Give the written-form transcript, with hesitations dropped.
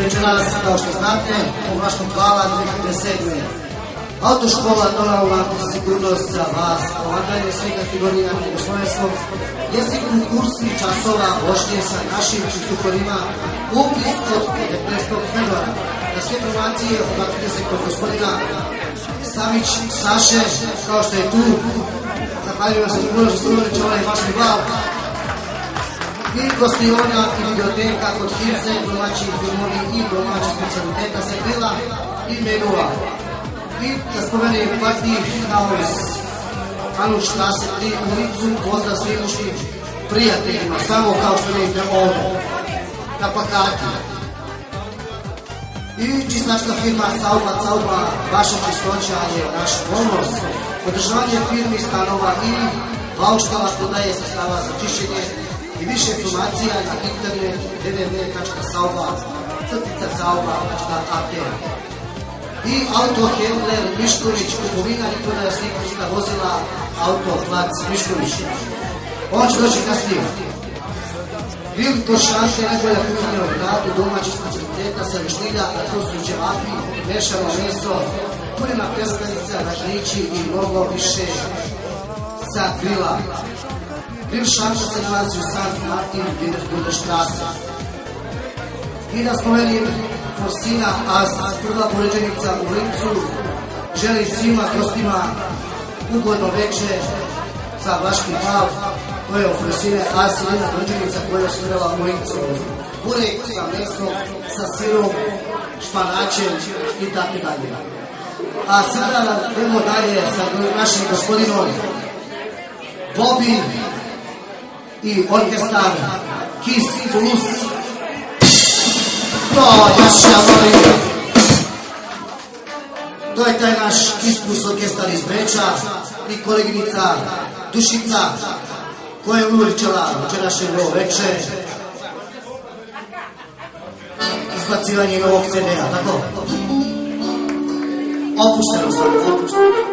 večeras, kao što znate, Moraškog vala 2007. Autoškola donala sigurnost za vas, pomaganje svih kategorija u slovenskom jeziku, kursi časova vožnje sa našim instruktorima, upis od 15. februara. Na sve informacije obratite se kod gospodina Savić Saše, kao što je tu. Zahvaljujem se puno što ste uveliči ovaj vaški val. I gostionia i biblioteka kod Hirce, domaći filmovi i domaći specialiteta se bila i menua. I da spomenem Party House, Anuš Štase 3 ulicu, pozdrav svim muškim prijateljima, samo kao što vidite ovdje, na plakati. I čistačka firma Sauba, vaša čistoća je naš ponos, podržavanje firmi, stanova i vauštala prodaje sredstava za čišćenje i više informacija na internet www.sauba.at. I Autohendler Mišković, kupovina i prodaja svih vrsta vozila, Autoplac Mišković. On će doći kasnije. Grill Košante, najbolja kuhinja u gradu, domaćih specialiteta sa višnilja, a to su dževapi, mešano meso, punina pljeskanica, ražnići i mnogo više sa grila. Grill Šanka se nalazi u San Martin, Budeštrase. I da spomenim Forsina As, prva poređenica u Lincu, želi svima gostima ugodno večer za Vlaški val. To je Forsine As, jedna poređenica koja je svirala u Lincu. Burek sa mesom, sa sirom, španačem i tako dalje. A sada idemo dalje sa našim gospodinom Bobi i orkestar Kiss Plus. To je taj naš Kiss Plus orkestar iz Beča i koleginica Dušica koja je uveličala večerašnje ovo večer izbacivanje novog CD-a, tako? Opušteno sam, opušteno.